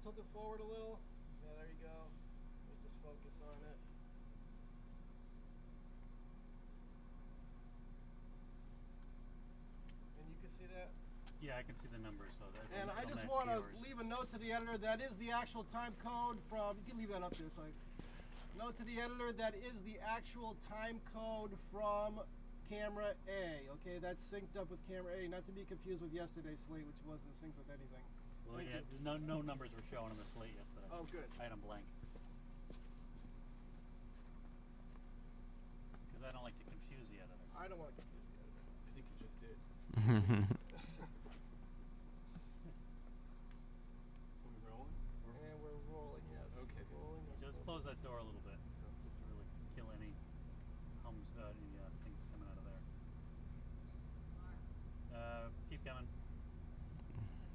tilt it forward a little. Yeah, there you go. We'll just focus on it. And you can see that? Yeah, I can see the numbers. So that's and I just want to leave a note to the editor. That is the actual time code from, you can leave that up there. So note to the editor, that is the actual time code from camera A. Okay, that's synced up with camera A, not to be confused with yesterday's slate, which wasn't synced with anything. Well, yeah, no numbers were shown on the slate yesterday. Oh, good. I had them blank. Because I don't like to confuse the editor. I don't want to confuse the editor. I think you just did. Are we rolling? And we're rolling, yes. Okay. Rolling. Just close that door a little bit, so just to really kill any hums, any things coming out of there. Keep coming.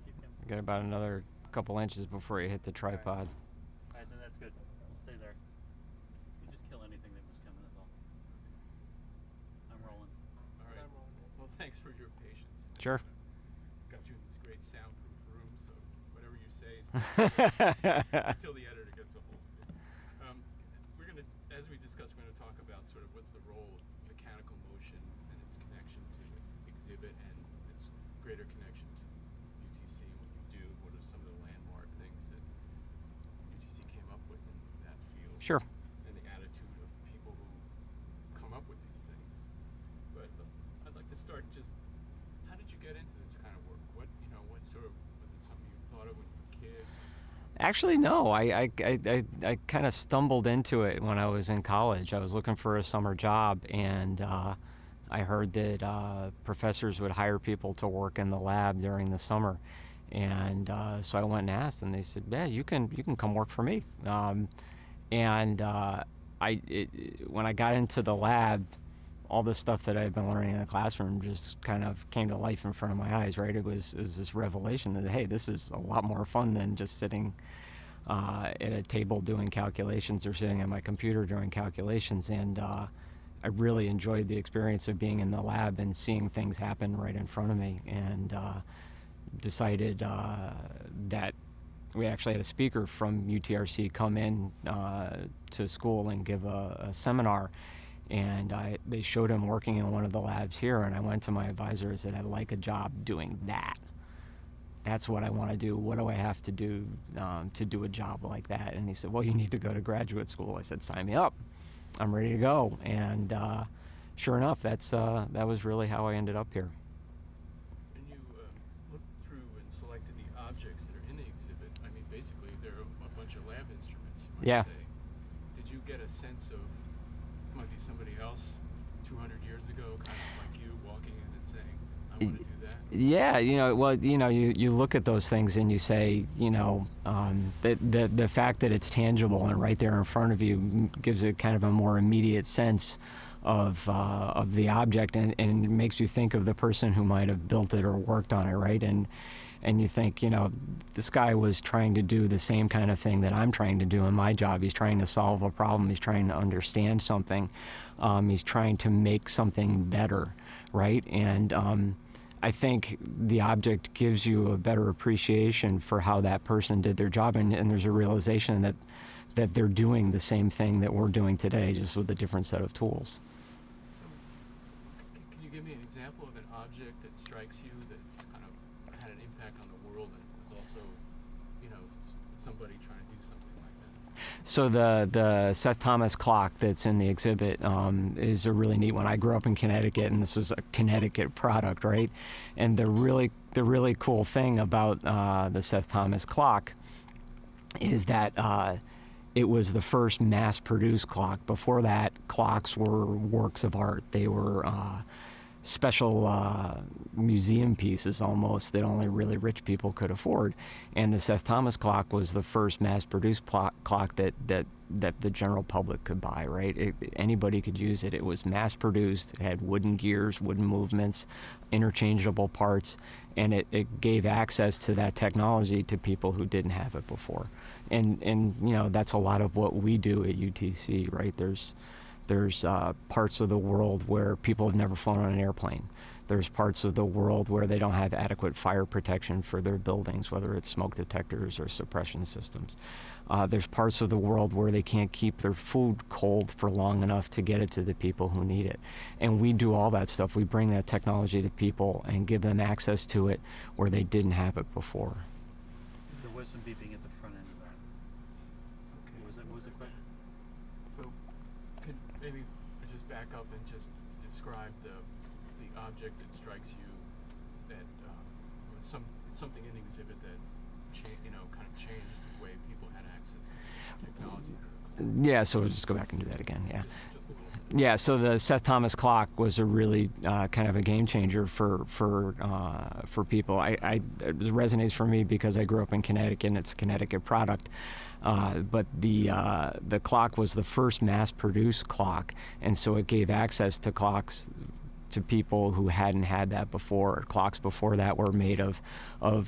Keep coming. Got about another couple inches before you hit the tripod. All right, then that's good. We'll stay there. You just kill anything that was coming, that's all. I'm rolling. All right. I'm rolling. Well, thanks for your patience. Sure. Got you in this great soundproof room, so whatever you say is until the editor gets a hold of it. We're going to, as we discussed, we're going to talk about sort of what's the role of mechanical motion and its connection to the exhibit and its greater connection to UTC and what you do. What are some of the landmark things that UTC came up with in that field? Sure. And the attitude of people who come up with these things. But I'd like to start just, how did you get into this kind of work? What sort of, was it something you thought of when you were a kid? Actually, no. I kind of stumbled into it when I was in college. I was looking for a summer job, and I heard that professors would hire people to work in the lab during the summer, and so I went and asked, and they said, "Yeah, you can come work for me." When I got into the lab, all the stuff that I've been learning in the classroom just kind of came to life in front of my eyes, right? It was this revelation that, hey, this is a lot more fun than just sitting at a table doing calculations or sitting at my computer doing calculations. And I really enjoyed the experience of being in the lab and seeing things happen right in front of me, and decided that we actually had a speaker from UTRC come in to school and give a seminar. And they showed him working in one of the labs here, and I went to my advisor and said, I'd like a job doing that. That's what I want to do. What do I have to do a job like that? And he said, well, you need to go to graduate school. I said, sign me up. I'm ready to go. And sure enough, that was really how I ended up here. When you looked through and selected the objects that are in the exhibit, I mean, basically, there are a bunch of lab instruments, you might Yeah. say. Did you get a sense of, might be somebody else 200 years ago, kind of like you, walking in and saying, I want to do that? Yeah, you look at those things and you say, the fact that it's tangible and right there in front of you gives it kind of a more immediate sense of the object, and makes you think of the person who might have built it or worked on it, right? And you think, this guy was trying to do the same kind of thing that I'm trying to do in my job. He's trying to solve a problem. He's trying to understand something. He's trying to make something better, right? And I think the object gives you a better appreciation for how that person did their job, and there's a realization that they're doing the same thing that we're doing today, just with a different set of tools. So, can you give me an example of an object that strikes you that kind of had an impact on the world and was also, somebody trying to do something like that? So the Seth Thomas clock that's in the exhibit is a really neat one. I grew up in Connecticut, and this is a Connecticut product, right? And the really cool thing about the Seth Thomas clock is that it was the first mass-produced clock. Before that, clocks were works of art. They were special museum pieces almost that only really rich people could afford. And the Seth Thomas clock was the first mass-produced clock that the general public could buy, right? Anybody could use it. It was mass-produced. It had wooden gears, wooden movements, interchangeable parts, and it gave access to that technology to people who didn't have it before. And that's a lot of what we do at UTC, right? There's parts of the world where people have never flown on an airplane. There's parts of the world where they don't have adequate fire protection for their buildings, whether it's smoke detectors or suppression systems. There's parts of the world where they can't keep their food cold for long enough to get it to the people who need it. And we do all that stuff. We bring that technology to people and give them access to it where they didn't have it before. There was some beeping at the front end of that. Okay. What was the question? So, could maybe just back up and just describe the object that strikes you that was something in the exhibit that kind of changed the way people had access to technology. Yeah, so we'll just go back and do that again. Yeah. Just a little bit. Yeah, so the Seth Thomas clock was a really kind of a game changer for people. It resonates for me because I grew up in Connecticut and it's a Connecticut product. But the clock was the first mass-produced clock, and so it gave access to clocks to people who hadn't had that before. Clocks before that were made of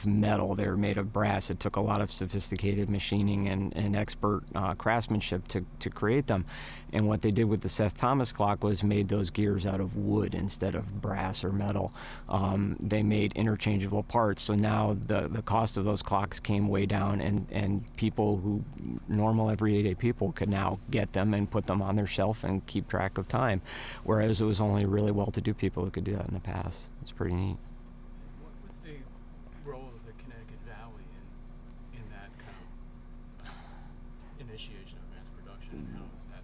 metal. They were made of brass. It took a lot of sophisticated machining and expert craftsmanship to create them. And what they did with the Seth Thomas clock was made those gears out of wood instead of brass or metal. They made interchangeable parts, so now the cost of those clocks came way down, and people who, normal everyday people, could now get them and put them on their shelf and keep track of time, whereas it was only really well-to-do people who could do that in the past. It's pretty neat. What was the role of the Connecticut Valley in that kind of initiation of mass production, and how was that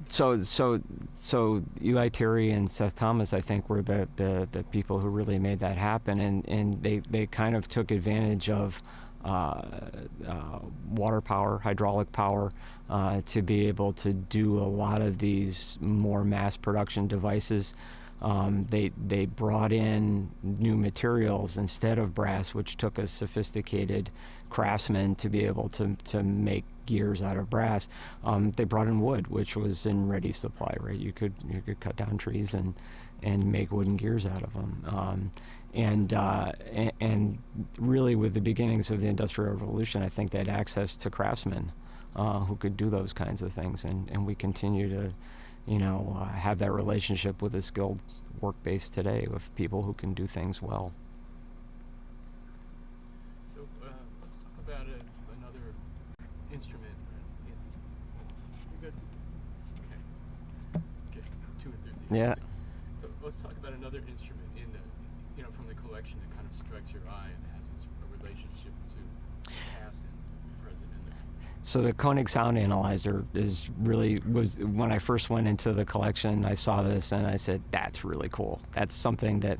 sort of? So Eli Terry and Seth Thomas, I think, were the people who really made that happen, and they kind of took advantage of water power, hydraulic power, to be able to do a lot of these more mass production devices. They brought in new materials instead of brass, which took a sophisticated craftsman to be able to make gears out of brass. They brought in wood, which was in ready supply, right? You could cut down trees and make wooden gears out of them. And really, with the beginnings of the Industrial Revolution, I think they had access to craftsmen who could do those kinds of things, and we continue to have that relationship with a skilled work base today with people who can do things well. So let's talk about another instrument. You good? Okay. Get too enthusiastic. Yeah. So let's talk about another instrument from the collection that kind of strikes your eye and has a relationship to the past and the present and the future. So the Koenig sound analyzer was when I first went into the collection, I saw this and I said, that's really cool. That's something that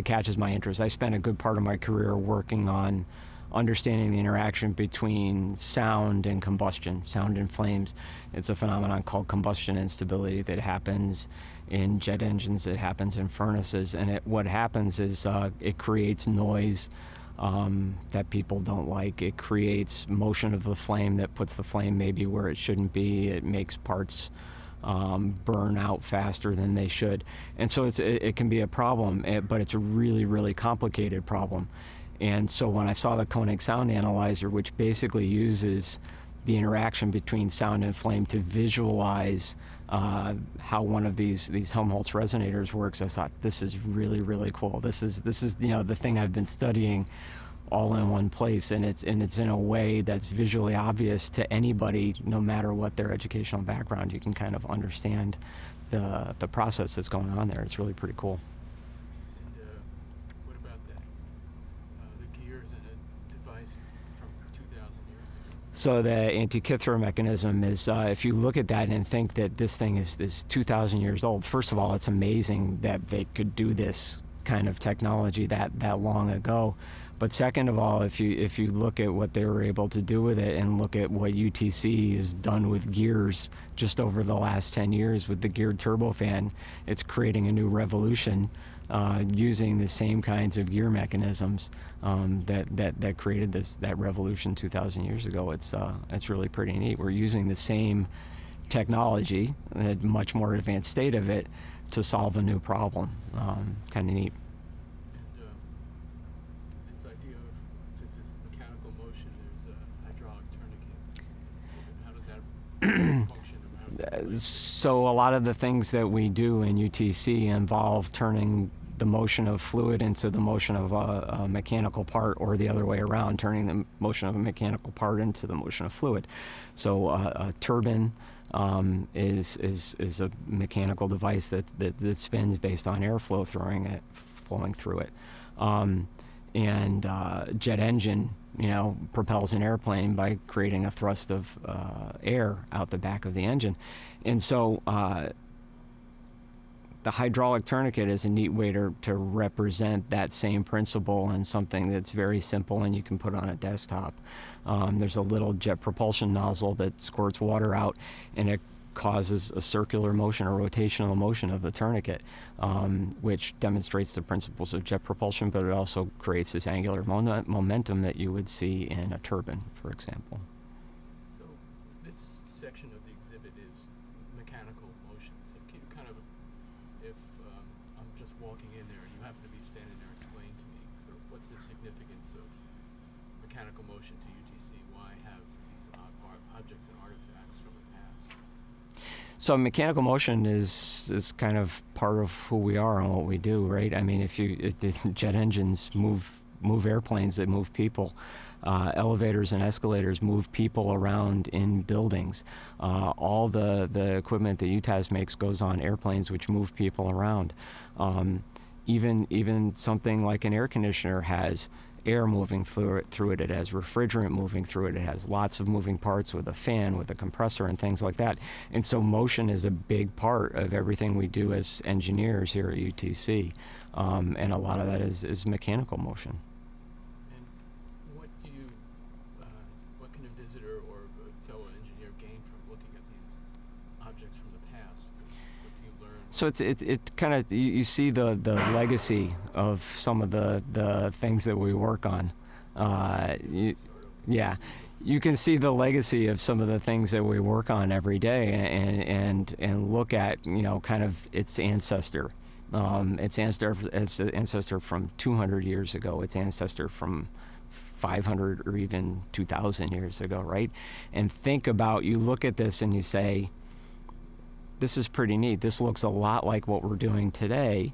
catches my interest. I spent a good part of my career working on understanding the interaction between sound and combustion, sound and flames. It's a phenomenon called combustion instability that happens in jet engines, it happens in furnaces, and what happens is it creates noise that people don't like. It creates motion of the flame that puts the flame maybe where it shouldn't be. It makes parts burn out faster than they should. And so it can be a problem, but it's a really, really complicated problem. And so when I saw the Koenig sound analyzer, which basically uses the interaction between sound and flame to visualize how one of these Helmholtz resonators works, I thought, this is really, really cool. This is the thing I've been studying all in one place, and it's in a way that's visually obvious to anybody, no matter what their educational background. You can kind of understand the process that's going on there. It's really pretty cool. And what about the gears and a device from 2,000 years ago? So the Antikythera mechanism is, if you look at that and think that this thing is 2,000 years old, first of all, it's amazing that they could do this kind of technology that long ago. But second of all, if you look at what they were able to do with it and look at what UTC has done with gears just over the last 10 years with the geared turbofan, it's creating a new revolution using the same kinds of gear mechanisms that created that revolution 2,000 years ago. It's really pretty neat. We're using the same technology, a much more advanced state of it, to solve a new problem. Kind of neat. And this idea of, since it's mechanical motion, there's a hydraulic tourniquet. So how does that function? So a lot of the things that we do in UTC involve turning the motion of fluid into the motion of a mechanical part, or the other way around, turning the motion of a mechanical part into the motion of fluid. So a turbine is a mechanical device that spins based on airflow flowing through it. And jet engine, propels an airplane by creating a thrust of air out the back of the engine. And so the hydraulic tourniquet is a neat way to represent that same principle in something that's very simple and you can put on a desktop. There's a little jet propulsion nozzle that squirts water out, and it causes a circular motion, a rotational motion of the tourniquet, which demonstrates the principles of jet propulsion, but it also creates this angular momentum that you would see in a turbine, for example. So this section of the exhibit is mechanical motion. So can you kind of, if I'm just walking in there and you happen to be standing there, explain to me sort of what's the significance of mechanical motion to UTC? Why have these objects and artifacts from the past? So mechanical motion is kind of part of who we are and what we do, right? I mean, if jet engines move airplanes, they move people. Elevators and escalators move people around in buildings. All the equipment that UTAS makes goes on airplanes, which move people around. Even something like an air conditioner has air moving through it. It has refrigerant moving through it. It has lots of moving parts with a fan, with a compressor, and things like that. And so motion is a big part of everything we do as engineers here at UTC. And a lot of that is mechanical motion. And what can a visitor or a fellow engineer gain from looking at these objects from the past? What do you learn? So it kind of, you see the legacy of some of the things that we work on. Yeah, you can see the legacy of some of the things that we work on every day, and look at kind of its ancestor. Its ancestor from 200 years ago. Its ancestor from 500 or even 2,000 years ago, right? And think about, you look at this and you say, this is pretty neat. This looks a lot like what we're doing today.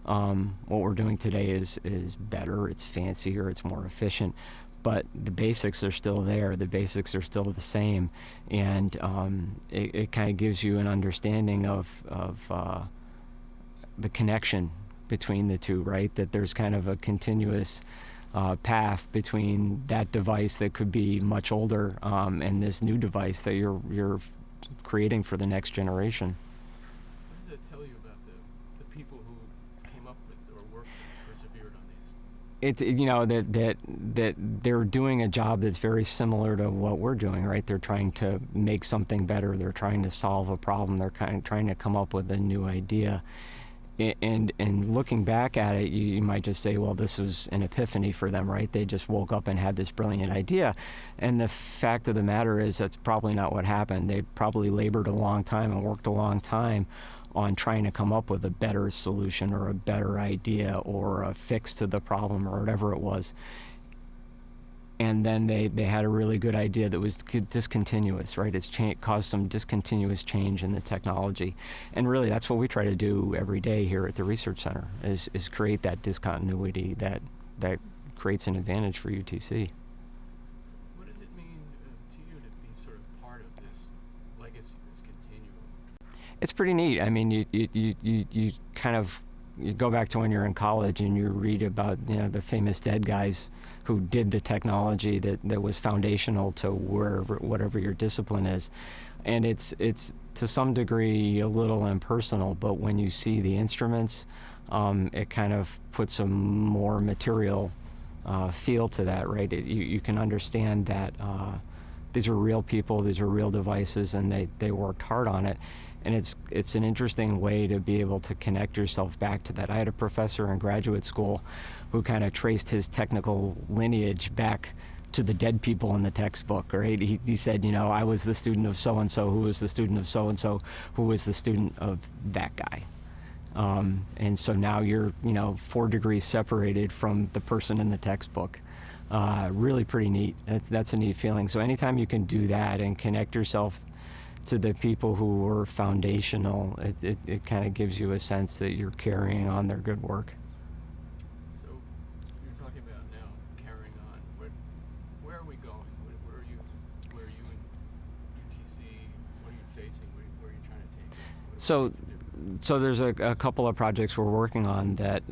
What we're doing today is better, it's fancier, it's more efficient, but the basics are still there. The basics are still the same, and it kind of gives you an understanding of the connection between the two, right? That there's kind of a continuous path between that device that could be much older and this new device that you're creating for the next generation. What does that tell you about the people who came up with or worked and persevered on these? That they're doing a job that's very similar to what we're doing, right? They're trying to make something better. They're trying to solve a problem. They're kind of trying to come up with a new idea. And looking back at it, you might just say, well, this was an epiphany for them, right? They just woke up and had this brilliant idea. And the fact of the matter is that's probably not what happened. They probably labored a long time and worked a long time on trying to come up with a better solution or a better idea or a fix to the problem or whatever it was. And then they had a really good idea that was discontinuous, right? It's caused some discontinuous change in the technology. And really, that's what we try to do every day here at the Research Center, is create that discontinuity that creates an advantage for UTC. So what does it mean to you to be sort of part of this legacy, this continuum? It's pretty neat. I mean, you kind of, you go back to when you're in college and you read about the famous dead guys who did the technology that was foundational to whatever your discipline is, and it's to some degree a little impersonal. But when you see the instruments, it kind of puts a more material feel to that, right? You can understand that these are real people, these are real devices, and they worked hard on it. And it's an interesting way to be able to connect yourself back to that. I had a professor in graduate school who kind of traced his technical lineage back to the dead people in the textbook, right? He said, I was the student of so-and-so, who was the student of so-and-so, who was the student of that guy. And so now you're, 4 degrees separated from the person in the textbook. Really pretty neat. That's a neat feeling. So anytime you can do that and connect yourself to the people who were foundational, it kind of gives you a sense that you're carrying on their good work. So you're talking about now carrying on. Where are we going? Where are you in UTC? What are you facing? Where are you trying to take this? What are we trying to do? So there's a couple of projects we're working on that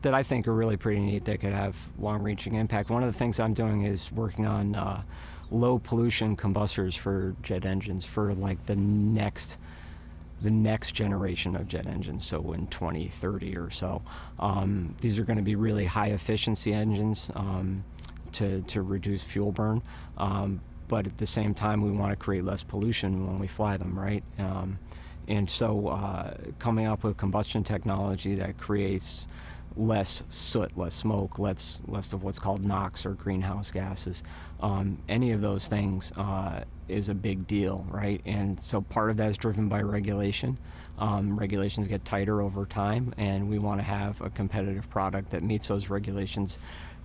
that I think are really pretty neat that could have long-reaching impact. One of the things I'm doing is working on low pollution combustors for jet engines for like the next generation of jet engines, so in 2030 or so. These are going to be really high efficiency engines to reduce fuel burn, but at the same time we want to create less pollution when we fly them, right? And so coming up with combustion technology that creates less soot, less smoke, less of what's called NOx or greenhouse gases. Any of those things is a big deal, right? And so part of that is driven by regulation. Regulations get tighter over time, and we want to have a competitive product that meets those regulations,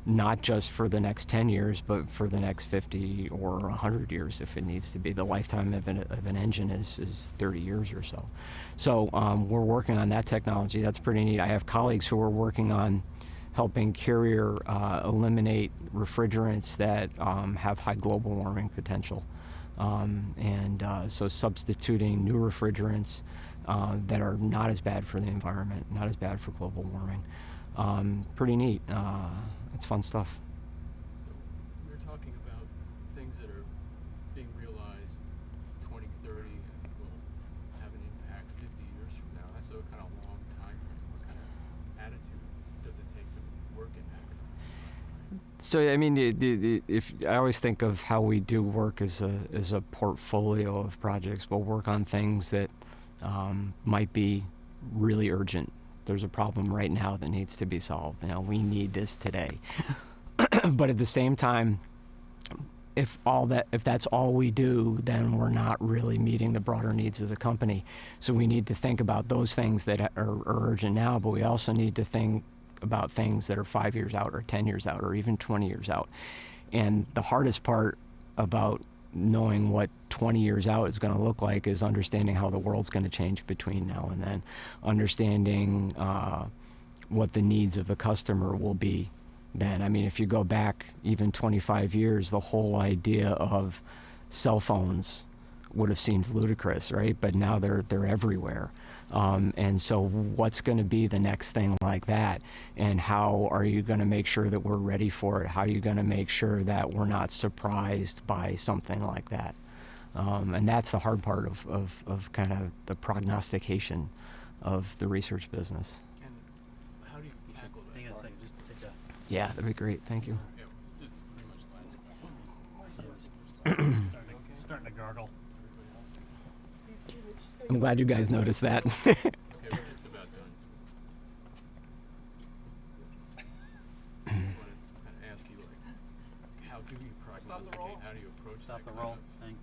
not just for the next 10 years, but for the next 50 or 100 years if it needs to be. The lifetime of an engine is 30 years or so. So we're working on that technology. That's pretty neat. I have colleagues who are working on helping Carrier eliminate refrigerants that have high global warming potential. So substituting new refrigerants that are not as bad for the environment, not as bad for global warming. Pretty neat. It's fun stuff. So we're talking about things that are being realized 2030 and will have an impact 50 years from now. That's a kind of long time frame. What kind of attitude does it take to work in that kind of time frame? So I mean, if I always think of how we do work as a portfolio of projects, we'll work on things that might be really urgent. There's a problem right now that needs to be solved. You know, we need this today. But at the same time, if that's all we do, then we're not really meeting the broader needs of the company. So we need to think about those things that are urgent now, but we also need to think about things that are 5 years out or 10 years out or even 20 years out. And the hardest part about knowing what 20 years out is going to look like is understanding how the world's going to change between now and then, understanding what the needs of the customer will be then. I mean, if you go back even 25 years, the whole idea of cell phones would have seemed ludicrous, right? But now they're everywhere. And so what's going to be the next thing like that? And how are you going to make sure that we're ready for it? How are you going to make sure that we're not surprised by something like that? And that's the hard part of kind of the prognostication of the research business. And how do you tackle that? Hang on a second, just take that. Yeah, that'd be great. Thank you. Yeah, it's pretty much the last question. Starting to gargle. I'm glad you guys noticed that. Okay, we're just about done. I just want to kind of ask you, like, how do you prognosticate? How do you approach Stop that the kind roll of thing.